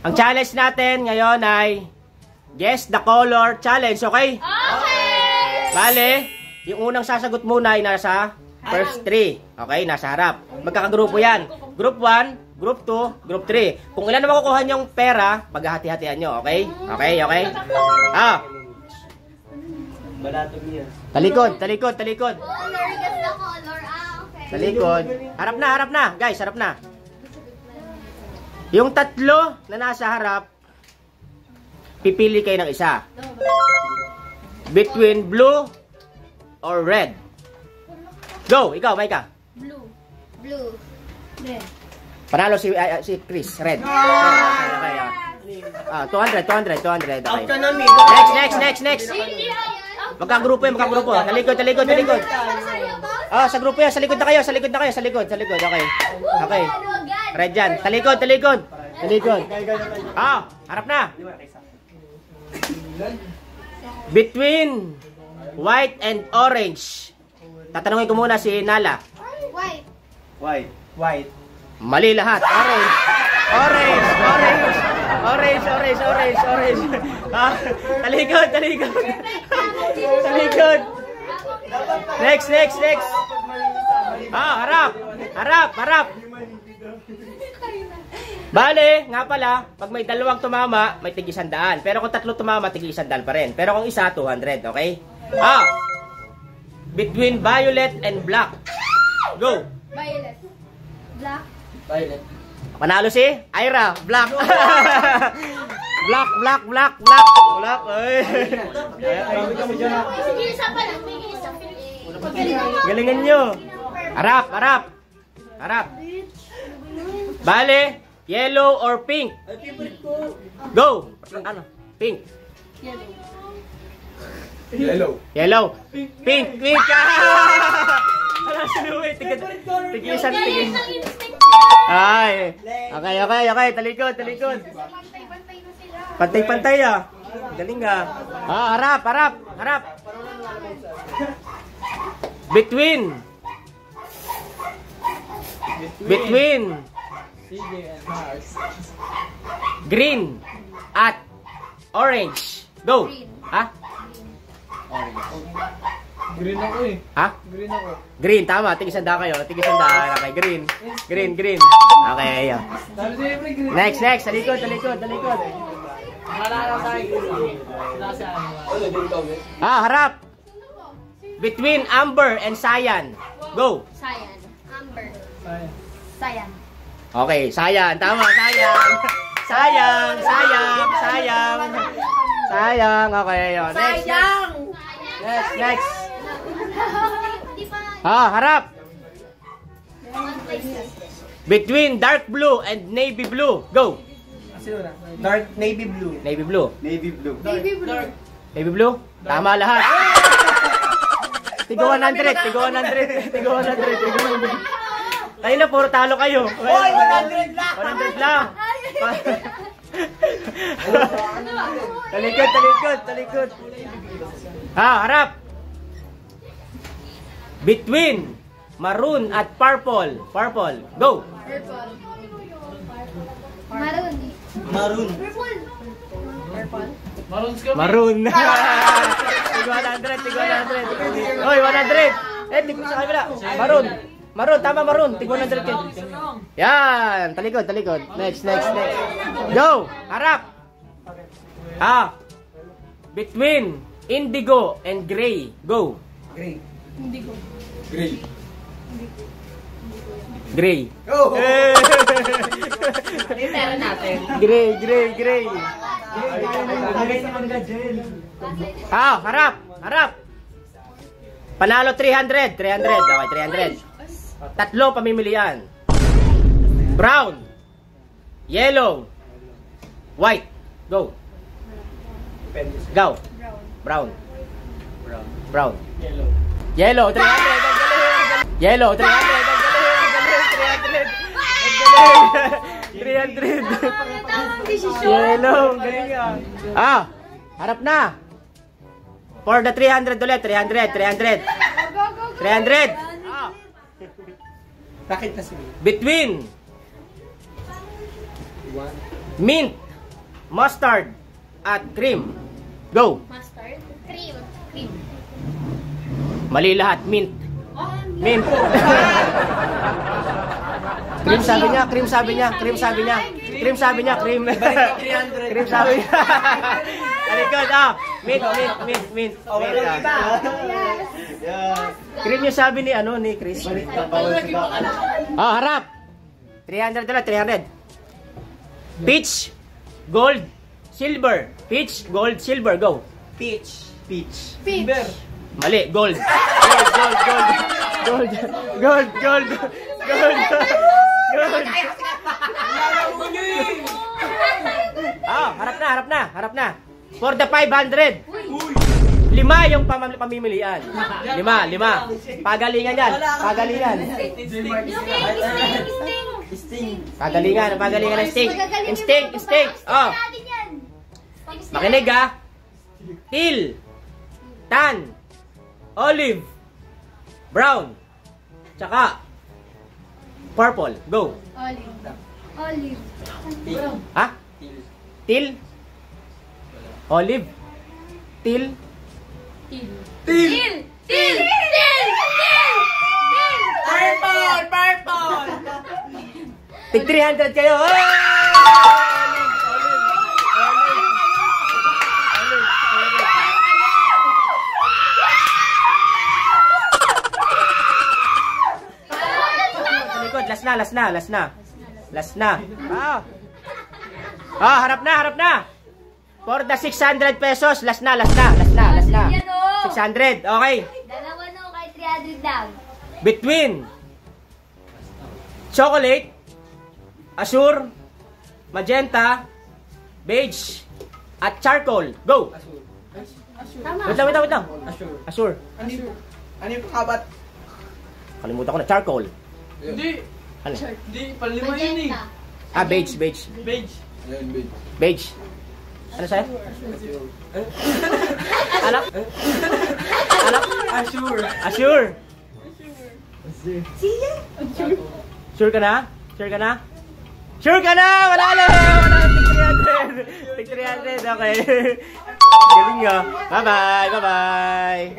Ang challenge natin ngayon ay guess the color challenge, okay? Okay! Bale, yung unang sasagot muna ay nasa first 3. Okay, nasa harap. Magkakagrupo yan. Group 1, Group 2, Group 3. Kung ilan na makukuha niyong pera, paghahati-hatian nyo, okay? Okay? Ah! Talikod. Color, guess the color. Okay. Talikod. Harap na. Guys, harap na. Yung tatlo na nasa harap, pipili kayo ng isa. Between blue or red. Go! Ikaw, Maika. Blue. Red. Panalo si Chris. Red. Okay. 200. Okay. Next. Magkagrupo. Talikod. Sa grupo yan. Sa likod na kayo. Okay. Red dyan. Talikod. Harap na. Between white and orange. Tatanungin ko muna si Nala. White. Mali lahat. Orange. Talikod. Next. Harap. Bale, nga pala, pag may dalawang tumama, may tig 100. Pero kung tatlo tumama, tig 100 pa rin. Pero kung isa, 200, okay? Between violet and black. Go! Violet. Black. Panalo si Ira. Black. Black. Sige, isa pa lang. Galingan nyo. Harap. Bale, yellow or pink? Go! Ano? Pink. Yellow. Pink. Wala si Louie. Tigisan. Ay. Okay. Talikod. Pantay ah. Galing ka. Harap. Between green at orange. Go. Green ako eh. Green, tama. Tig-100 kayo. Okay, green. Okay, ayo. Next. Sa likod. Harap. Between amber and cyan. Go. Cyan. Amber. Cyan. Okay, cyan. Tama, cyan. Sayang. Okay, ayo. Next. Harap. Between dark blue and navy blue. Go. Dark navy blue. Navy blue. Tama lahat. Tigo 100. Kanina puro talo kayo. 100 lang. 100 lang. Talikod. Harap. Between maroon at purple. Go. Maroon. Maroon. Tigo 100. Hoy, 100. Di ko sa kabila. Maroon, tama maroon. Tigo 100. Yan, talikod. Next. Go. Harap. Between indigo and gray. Go. Gray. Go. Pera natin. Gray. Harap. Panalo 300. Okay, 300. Tatlo pamimilian. Brown. Yellow. White. Go. Brown. Yellow. 300. Yellow. 300. 300. Yellow. Galing ka. Harap na. For the 300 ulit. 300. Bakit na sila? Between mint mustard, at cream. Go! Mustard. Cream. Cream. Mali lahat. Mint. Mint. Cream sabi niya, cream sabi niya, cream sabi niya. Cream sabi niya, cream. Cream sabi niya. Talikod, mint, mint, mint, mint. Mint, Cream yung sabi ni, ni Chris. Harap. 300 na, 300. Peach, gold, silver. Peach, gold, silver. Go. Peach. Peach. Peach. Mali, gold. Gold, gold, gold. Gold, gold, gold. Gold. Harap na, harap na, harap na. For the 500. 5 yung pamimilian. 5. Pagalingan yan. Pagalingan. Sting. Pagalingan ng instinct. Instinct. Makinig Teal, tan, olive, brown, tsaka purple. Go. Olive. Teal, olive, teal, Purple! tig 300 kayo. Last na. Harap na. For the 600 pesos, last na. 600, okay. Dalawa no, kay 300 lang. Between chocolate, azure, magenta, beige, at charcoal. Go! Tama. Wait lang. Azure. Ano yung kabat? Kalimutan ko na. Charcoal. Hindi. Ano? Hindi, palima yun eh. Beige. Beige. Beige. Ano sa'yo? Alak? Azure. Sure ka na? Wala na! Tig 300. Okay. Galing nyo. Bye-bye.